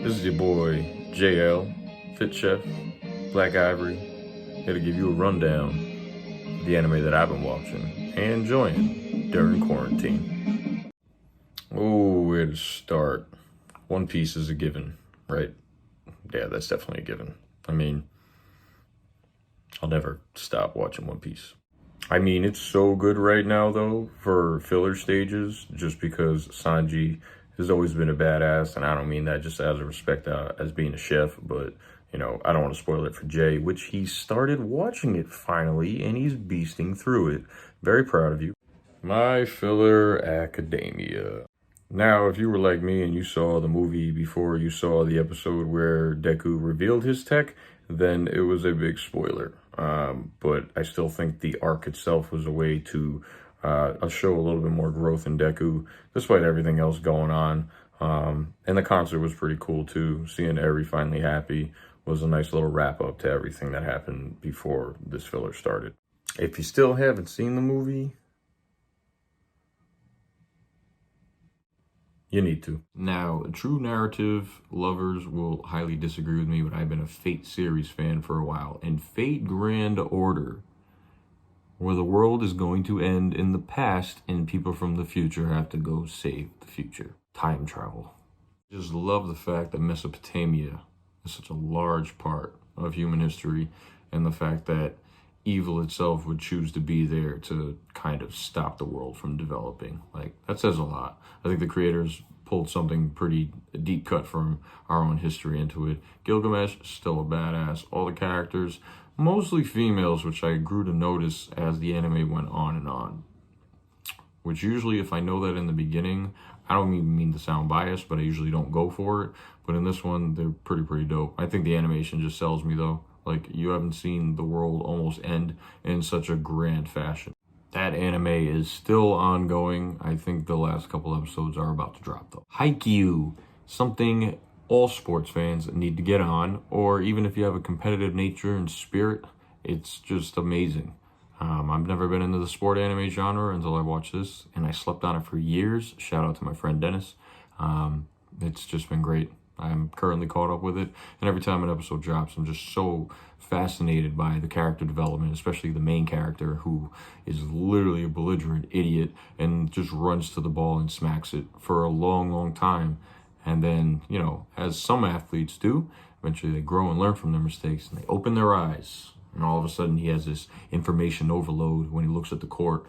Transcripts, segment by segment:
This is your boy, JL, Fit Chef, Black Ivory, here to give you a rundown of the anime that I've been watching and enjoying during quarantine. Oh, where to start? One Piece is a given, right? Yeah, that's definitely a given. I mean, I'll never stop watching One Piece. I mean, it's so good right now, though, for filler stages, just because Sanji has always been a badass, and I don't mean that just as a respect as being a chef, but, you know, I don't want to spoil it for Jay, which he started watching it finally, and he's beasting through it. Very proud of you. My Filler Academia. Now, if you were like me and you saw the movie before you saw the episode where Deku revealed his tech, then it was a big spoiler. But I still think the arc itself was a way to show a little bit more growth in Deku, despite everything else going on. And the concert was pretty cool too. Seeing Ivory finally happy was a nice little wrap up to everything that happened before this filler started. If you still haven't seen the movie, you need to. Now, true narrative lovers will highly disagree with me, but I've been a Fate series fan for a while. And Fate Grand Order, where the world is going to end in the past and people from the future have to go save the future. Time travel. I just love the fact that Mesopotamia is such a large part of human history, and the fact that evil itself would choose to be there to kind of stop the world from developing. Like, that says a lot. I think the creators pulled something pretty deep cut from our own history into it. Gilgamesh, still a badass. All the characters, mostly females, which I grew to notice as the anime went on and on. Which usually, if I know that in the beginning, I don't even mean to sound biased, but I usually don't go for it. But in this one, they're pretty dope. I think the animation just sells me, though. Like, you haven't seen the world almost end in such a grand fashion. That anime is still ongoing. I think the last couple episodes are about to drop, though. Haikyuu, something all sports fans need to get on, or even if you have a competitive nature and spirit, it's just amazing. I've never been into the sport anime genre until I watched this, and I slept on it for years. Shout out to my friend Dennis. It's just been great. I'm currently caught up with it, and every time an episode drops, I'm just so fascinated by the character development, especially the main character, who is literally a belligerent idiot and just runs to the ball and smacks it for a long time. And then, you know, as some athletes do, eventually they grow and learn from their mistakes, and they open their eyes, and all of a sudden he has this information overload when he looks at the court.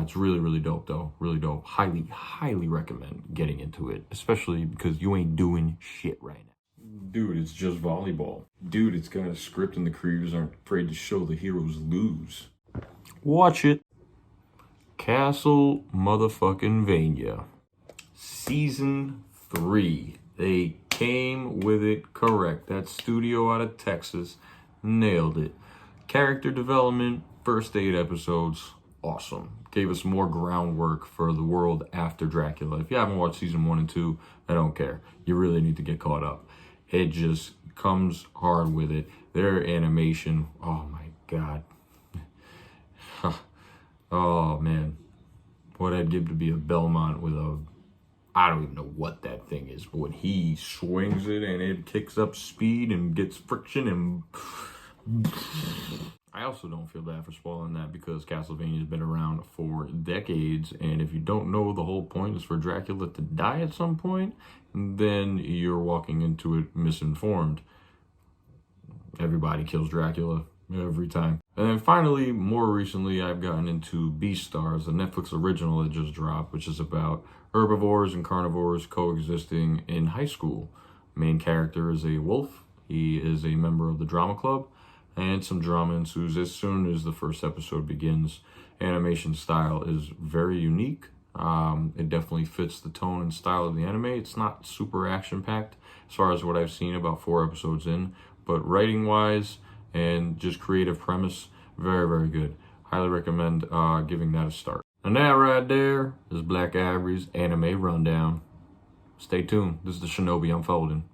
It's really dope, though. Really dope. Highly recommend getting into it, especially because you ain't doing shit right now. Dude, it's just volleyball. Dude, it's got a script and the creators aren't afraid to show the heroes lose. Watch it. Castle motherfucking Vania. Season 3. They came with it correct. That studio out of Texas nailed it. Character development, first 8 episodes, awesome. Gave us more groundwork for the world after Dracula. If you haven't watched season 1 and 2, I don't care. You really need to get caught up. It just comes hard with it. Their animation, oh my God. Oh man. What I'd give to be a Belmont with a, I don't even know what that thing is, but when he swings it and it kicks up speed and gets friction and... I also don't feel bad for spoiling that, because Castlevania's been around for decades, and if you don't know the whole point is for Dracula to die at some point, then you're walking into it misinformed. Everybody kills Dracula every time. And then finally, more recently, I've gotten into Beastars, a Netflix original that just dropped, which is about herbivores and carnivores coexisting in high school. Main character is a wolf. He is a member of the drama club, and some drama ensues as soon as the first episode begins. Animation style is very unique. It definitely fits the tone and style of the anime. It's not super action-packed as far as what I've seen about 4 episodes in, but writing-wise and just creative premise, very good. Highly recommend giving that a start. And that right there is Black Ivory's anime rundown. Stay tuned. This is the Shinobi unfolding.